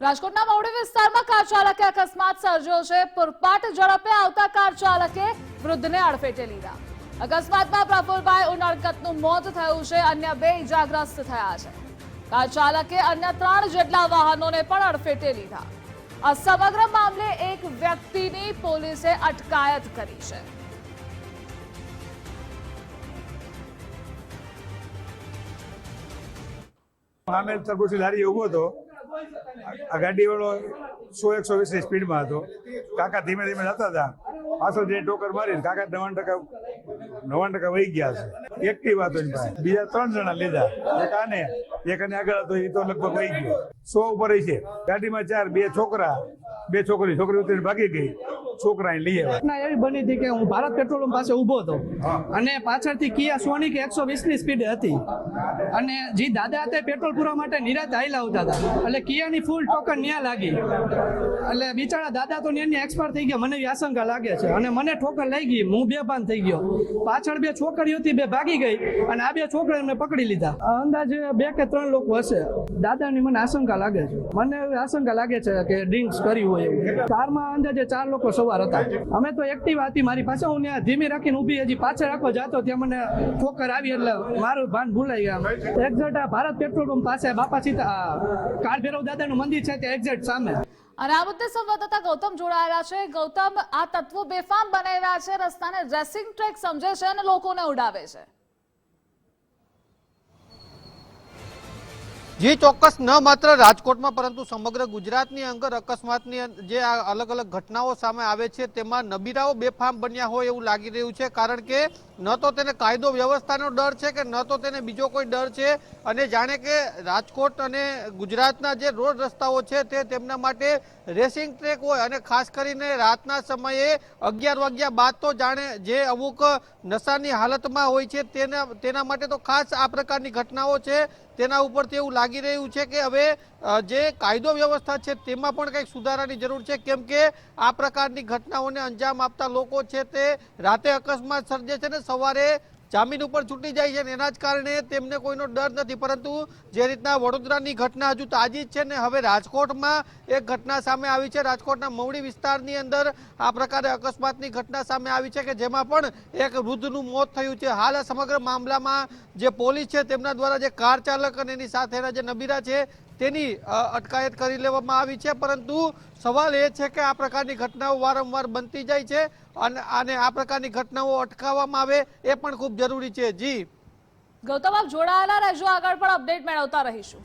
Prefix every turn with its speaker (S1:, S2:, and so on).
S1: રાજકોટના મવડી વિસ્તારમાં કાર ચાલકે અકસ્માત સર્જ્યો છે। પૂરપાટ ઝડપે આવતા કાર ચાલકે વૃદ્ધને અડફેટે લીધા। અકસ્માતમાં પ્રફુલભાઈ ઉનડકતનું મોત થયું છે, અન્ય 2 ઇજાગ્રસ્ત થયા છે। કાર ચાલકે અન્ય 3 જેટલા વાહનોને પણ અડફેટે લીધા। આ સમગ્ર મામલે એક વ્યક્તિની પોલીસે અટકાયત કરી છે।
S2: સામે તરબૂચી લારી ઉભો હતો। આ ગાડીવાળો 100-120 ની સ્પીડમાં હતો। કાકા ધીમે ધીમે જતા હતા, પાછળ જે ટોકર મારી કાકા 90% વહી ગયા છે। એક્ટિવા હતો એની પાસે, બીજા 3 જણા લીધા, એક આને આગળ હતો, એ તો લગભગ વહી ગયો। 100 ઉપર છે ગાડીમાં, 4 2 છોકરા 2 છોકરી ઉતરીને ભાગી ગઈ। છોકરાને લઈ આવ્યા।
S3: ઘટના એવી બની હતી કે હું ભારત પેટ્રોલ પંપ પાસે ઊભો હતો અને પાછળથી કિયા સોનિક 120 ની સ્પીડે હતી અને જે દાદા હતા પેટ્રોલ પૂરવા માટે નિરાતે હાઈલા આવતા હતા, એટલે કિયાની ફૂલ ટોકન ન્યા લાગી, એટલે બિચારા દાદા તો ન્યાની એક્સપાયર થઈ ગયા। મને એવી આશંકા લાગે છે અને મને ઠોકર લઈ ગઈ, હું બેભાન થઈ ગયો। પાછળ 2 છોકરીઓ હતી, 2 ભાગી ગઈ અને આ 2 છોકરીઓને પકડી લીધા। અંદાજે 2 કે 3 લોકો હશે। દાદાની મને આશંકા લાગે છે, મને એવી આશંકા લાગે છે કે ડ્રિંક્સ કરી હોય એવું। કારમાં અંદાજે 4 લોકો સવાર હતા। અમે તો એક્ટિવા હતી મારી પાસે, હું ત્યાં ધીમી રાખીને ઊભી હજી પાછળ રાખવા જતો, ત્યાં મને ઠોકર આવી એટલે મારું ભાન ભૂલાઈ ગયા। એક્ઝેક્ટ આ ભારત પેટ્રોલ પંપ પાસે બાપા સીતા કાળ ભૈરવ દાદાનું મંદિર છે ત્યાં એક્ઝેક્ટ સામે।
S1: અને આ મુદ્દે સંવાદદાતા ગૌતમ જોડાયેલા છે। ગૌતમ, આ તત્વો બેફામ બનાવી રહ્યા છે, રસ્તાને રેસિંગ ટ્રેક સમજે છે અને લોકોને ઉડાવે છે।
S4: જે ચોક્કસ ન માત્ર રાજકોટમાં પરંતુ સમગ્ર ગુજરાતની અંદર અકસ્માતની જે અલગ અલગ ઘટનાઓ સામે આવે છે તેમાં નબીરાઓ બેફામ બન્યા હોય એવું લાગી રહ્યું છે। કારણ કે ન તો તેને કાયદો વ્યવસ્થાનો ડર છે કે ન તો તેને બીજો કોઈ ડર છે, અને જાણે કે રાજકોટ અને ગુજરાતના જે રોડ રસ્તાઓ છે તે તેમના માટે રેસિંગ ટ્રેક હોય, અને ખાસ કરીને રાતના સમયે 11 વાગ્યા બાદ તો જાણે જે અમુક નશાની હાલતમાં હોય છે તેના માટે તો ખાસ આ પ્રકારની ઘટનાઓ છે। તેના ઉપરથી એવું લાગી રહ્યું છે કે હવે જે કાયદો વ્યવસ્થા છે તેમાં પણ કંઈક સુધારાની જરૂર છે, કેમ કે આ પ્રકારની ઘટનાઓને અંજામ આપતા લોકો છે તે રાતે અકસ્માત સર્જે છે ને સવારે જામીન ઉપર છૂટી જાય છે, એના જ કારણે તેમને કોઈનો ડર નથી। પરંતુ જે રીતના વડોદરાની ઘટના હજુ તાજી જ છે ને હવે રાજકોટમાં એક ઘટના સામે આવી છે। રાજકોટના મવડી વિસ્તારની અંદર આ પ્રકારે અકસ્માતની ઘટના સામે આવી છે કે જેમાં પણ એક વૃદ્ધનું મોત થયું છે। હાલ આ સમગ્ર મામલામાં જે પોલીસ છે તેમના દ્વારા જે કાર ચાલક અને એની સાથેના જે નબીરા છે તેની અટકાયત કરી લેવામાં આવી છે। પરંતુ સવાલ એ છે કે આ પ્રકારની ઘટનાઓ વારંવાર બનતી જાય છે અને આ પ્રકારની ઘટનાઓ અટકાવવામાં આવે એ પણ ખૂબ જરૂરી છે। જી
S1: ગૌતમ, આપ જોડાયેલા રહેજો, આગળ પણ અપડેટ મેળવતા રહીશું।